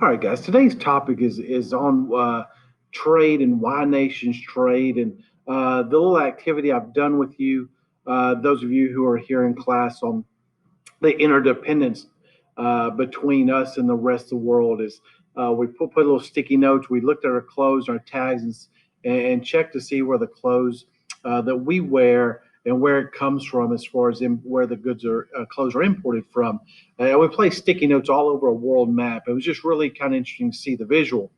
All right, guys. Today's topic is on trade and why nations trade, and the little activity I've done with you. Those of you who are here in class on the interdependence between us and the rest of the world is we put little sticky notes. We looked at our clothes, our tags, and checked to see where the clothes that we wear and where it comes from, as far as where the goods are clothes are imported from. And we placed sticky notes all over a world map. It was just really kind of interesting to see the visual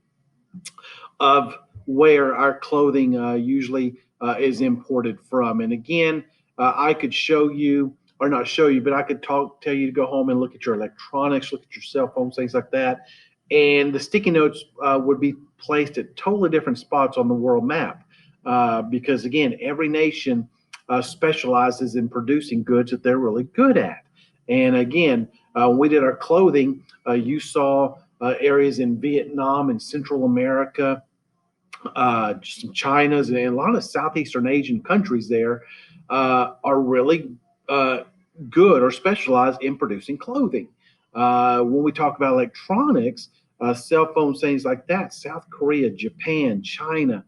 of where our clothing usually is imported from. And again, I could show you, or not show you, but I could tell you to go home and look at your electronics, look at your cell phones, things like that. And the sticky notes would be placed at totally different spots on the world map. Because again, every nation specializes in producing goods that they're really good at. And again, when we did our clothing, you saw areas in Vietnam and Central America, some China's, and a lot of Southeastern Asian countries there are really uh, good or specialized in producing clothing. When we talk about electronics, cell phones, things like that, South Korea, Japan, China,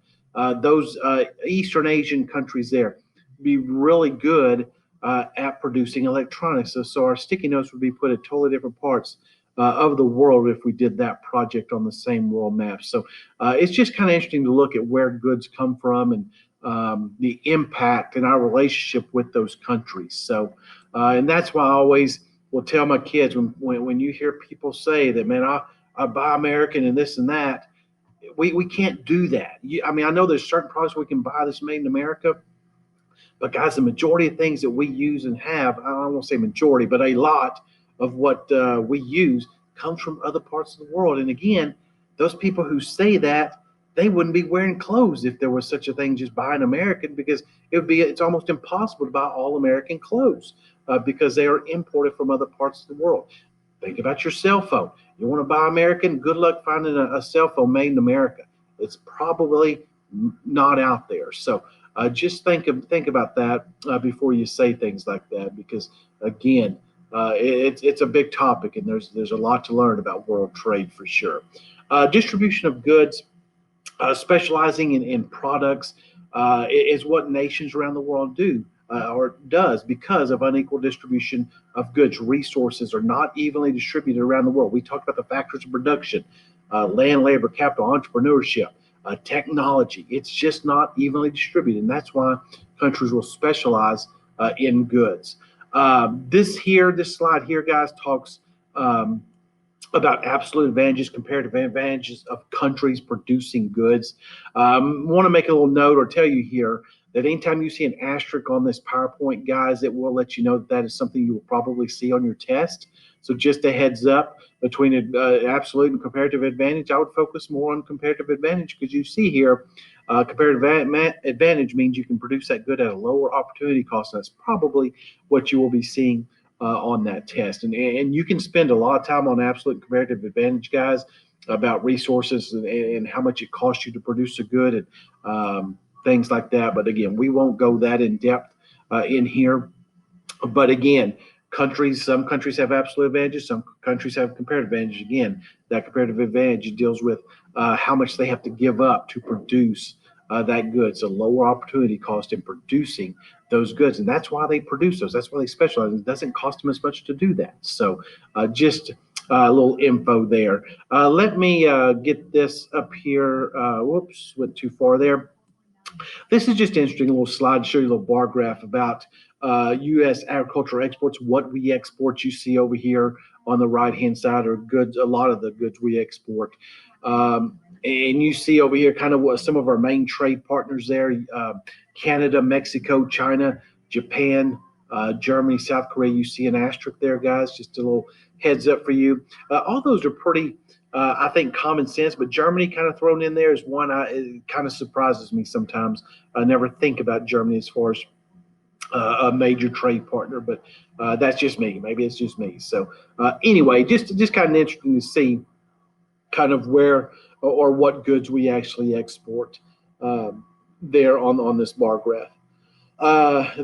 those Eastern Asian countries there be really good at producing electronics. So our sticky notes would be put at totally different parts of the world if we did that project on the same world map. So it's just kind of interesting to look at where goods come from and the impact and our relationship with those countries. So, and that's why I always will tell my kids when you hear people say that, man, I buy American and this and that, we can't do that. I mean, I know there's certain products we can buy that's made in America, but guys, the majority of things that we use and have, I don't want to say majority, but a lot of what we use comes from other parts of the world. And again, those people who say that, they wouldn't be wearing clothes if there was such a thing just buying American, because it's almost impossible to buy all American clothes because they are imported from other parts of the world. Think about your cell phone. You want to buy American? Good luck finding a cell phone made in America. It's probably not out there. So just think about that before you say things like that, because again, it's a big topic, and there's a lot to learn about world trade for sure. Distribution of goods, specializing in products, is what nations around the world do. Or does, because of unequal distribution of goods. Resources are not evenly distributed around the world. We talked about the factors of production, land, labor, capital, entrepreneurship, technology. It's just not evenly distributed, and that's why countries will specialize in goods. This slide here, guys, talks about absolute advantages, comparative advantages of countries producing goods. Want to make a little note or tell you here that anytime you see an asterisk on this PowerPoint, guys, it will let you know that is something you will probably see on your test. So just a heads up, between absolute and comparative advantage, I would focus more on comparative advantage, because you see here, comparative advantage means you can produce that good at a lower opportunity cost. That's probably what you will be seeing on that test. And you can spend a lot of time on absolute comparative advantage, guys, about resources and how much it costs you to produce a good, and things like that. But again, we won't go that in depth in here. But again, some countries have absolute advantages, some countries have comparative advantage. Again, that comparative advantage deals with how much they have to give up to produce that good. So lower opportunity cost in producing those goods, and that's why they produce those. That's why they specialize. It doesn't cost them as much to do that. So just a little info there. Let me get this up here. Whoops, went too far there. This is just interesting, a little slide to show you a little bar graph about U.S. agricultural exports. What we export, you see over here on the right-hand side, are goods. A lot of the goods we export. And you see over here kind of what some of our main trade partners there: Canada, Mexico, China, Japan, Germany, South Korea. You see an asterisk there, guys. Just a little heads up for you. All those are pretty, I think, common sense, but Germany kind of thrown in there is one. It kind of surprises me sometimes. I never think about Germany as far as a major trade partner, but that's just me. Maybe it's just me. So anyway, just kind of interesting to see kind of where or what goods we actually export there on this bar graph.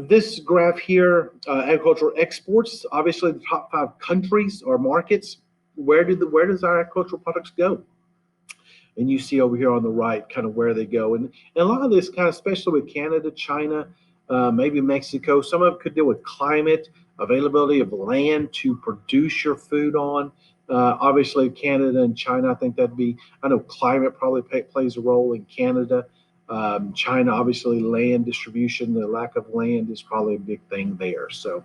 This graph here, agricultural exports, obviously the top 5 countries or markets where does our agricultural products go? And you see over here on the right kind of where they go. And a lot of this kind of, especially with Canada, China, maybe Mexico, some of it could deal with climate, availability of land to produce your food on. Obviously, Canada and China, I think that'd be, I know climate probably plays a role in Canada. China, obviously, land distribution, the lack of land is probably a big thing there. So,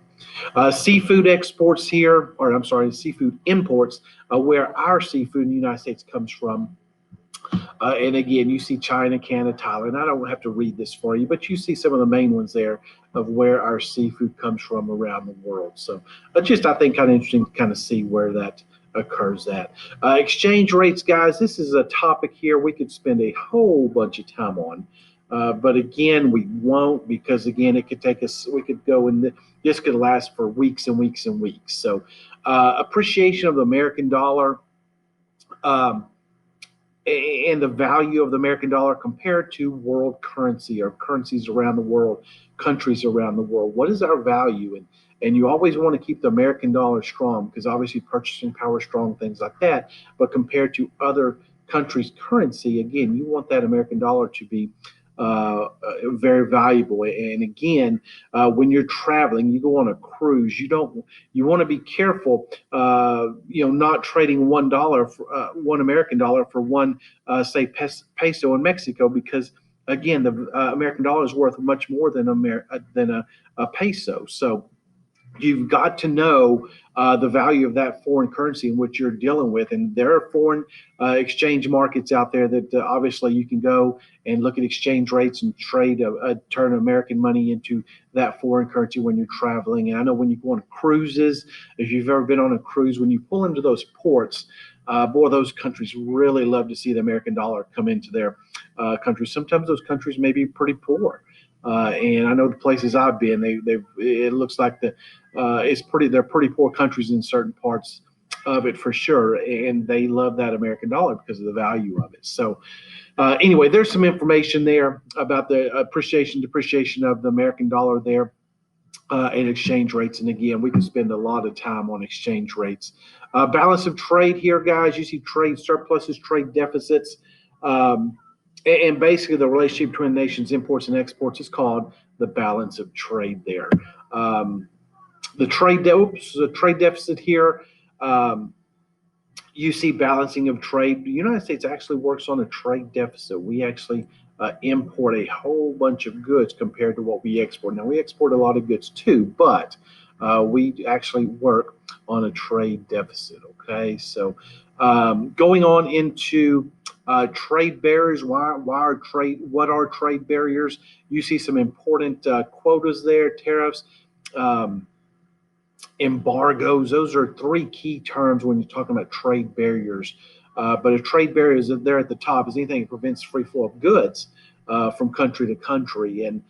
seafood exports here, or I'm sorry, seafood imports, where our seafood in the United States comes from. And again, you see China, Canada, Thailand. I don't have to read this for you, but you see some of the main ones there of where our seafood comes from around the world. So, just I think kind of interesting to kind of see where that occurs at. Exchange rates, guys. This is a topic here we could spend a whole bunch of time on. But again, we won't, because again, it could take us, we could go and this could last for weeks and weeks and weeks. So, appreciation of the American dollar. And the value of the American dollar compared to world currency or currencies around the world, countries around the world. What is our value? And you always want to keep the American dollar strong, because obviously purchasing power strong, things like that. But compared to other countries' currency, again, you want that American dollar to be very valuable. And again, when you're traveling, you go on a cruise, you want to be careful, not trading $1 for one American dollar for one, say, peso in Mexico, because again, the American dollar is worth much more than a peso. So you've got to know the value of that foreign currency in which you're dealing with. And there are foreign exchange markets out there that obviously you can go and look at exchange rates and trade, turn American money into that foreign currency when you're traveling. And I know when you go on cruises, if you've ever been on a cruise, when you pull into those ports, boy, those countries really love to see the American dollar come into their countries. Sometimes those countries may be pretty poor. And I know the places I've been, it looks like they're pretty poor countries in certain parts of it for sure, and they love that American dollar because of the value of it. So anyway, there's some information there about the depreciation of the American dollar there, and exchange rates. And again, we can spend a lot of time on exchange rates. Balance of trade here, guys. You see trade surpluses, trade deficits. And basically, the relationship between nations' imports and exports is called the balance of trade there. The trade deficit here, you see balancing of trade. The United States actually works on a trade deficit. We actually import a whole bunch of goods compared to what we export. Now, we export a lot of goods too, but we actually work on a trade deficit, okay? So going on into trade barriers, what are trade barriers? You see some important quotas there, tariffs, embargoes. Those are three key terms when you're talking about trade barriers. But a trade barrier is there at the top is anything that prevents free flow of goods from country to country. And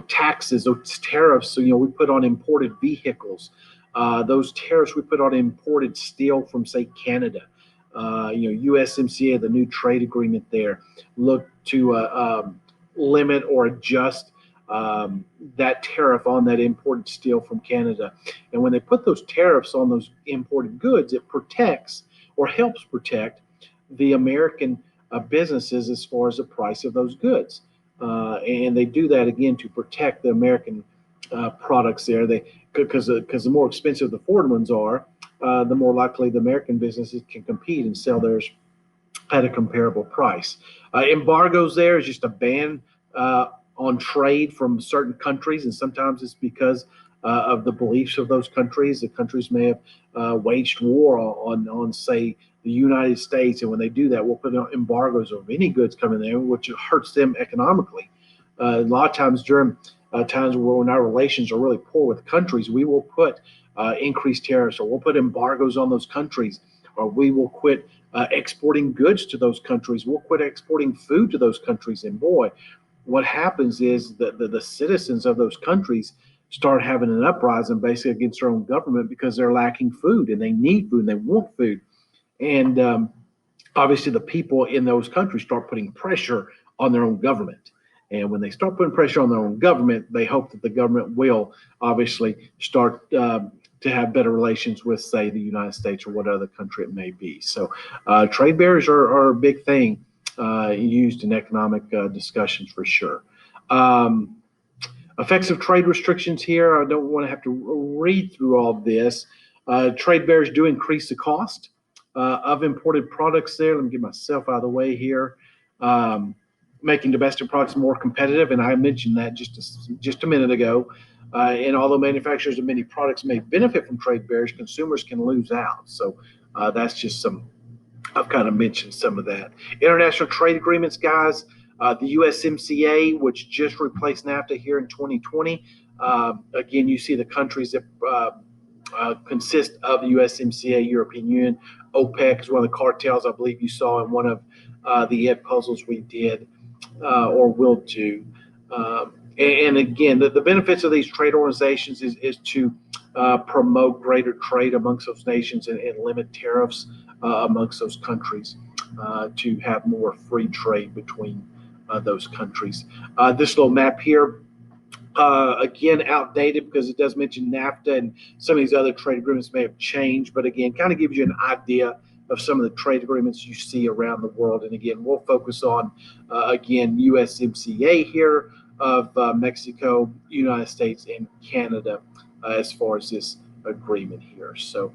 taxes, those tariffs. So we put on imported vehicles. Those tariffs we put on imported steel from, say, Canada. USMCA, the new trade agreement there, look to limit or adjust that tariff on that imported steel from Canada. And when they put those tariffs on those imported goods, it protects or helps protect the American businesses as far as the price of those goods. And they do that, again, to protect the American products there. Because the more expensive the foreign ones are, the more likely the American businesses can compete and sell theirs at a comparable price. Embargoes there is just a ban on trade from certain countries, and sometimes it's because of the beliefs of those countries. The countries may have waged war on, say, the United States, and when they do that, we'll put embargoes of any goods coming there, which hurts them economically. A lot of times during times when our relations are really poor with countries, we will put increased tariffs, or we'll put embargoes on those countries, or we will quit exporting goods to those countries. We'll quit exporting food to those countries. And boy, what happens is that the citizens of those countries start having an uprising basically against their own government because they're lacking food and they need food and they want food. And obviously the people in those countries start putting pressure on their own government. And when they start putting pressure on their own government, they hope that the government will obviously start to have better relations with, say, the United States or what other country it may be. So trade barriers are a big thing used in economic discussions for sure. Effects of trade restrictions here. I don't want to have to read through all of this. Trade barriers do increase the cost of imported products there. Let me get myself out of the way here. Making domestic products more competitive, and I mentioned that just a minute ago. And although manufacturers of many products may benefit from trade barriers, consumers can lose out. So that's just some. I've kind of mentioned some of that. International trade agreements, guys. The USMCA, which just replaced NAFTA here in 2020. Again, you see the countries that consist of the USMCA, European Union, OPEC is one of the cartels I believe you saw in one of the ed puzzles we did or will do. And again, the benefits of these trade organizations is to promote greater trade amongst those nations and limit tariffs amongst those countries to have more free trade between those countries. This little map here, again, outdated because it does mention NAFTA, and some of these other trade agreements may have changed, but again, kind of gives you an idea of some of the trade agreements you see around the world. And again, we'll focus on, again, USMCA here of Mexico, United States, and Canada as far as this agreement here. So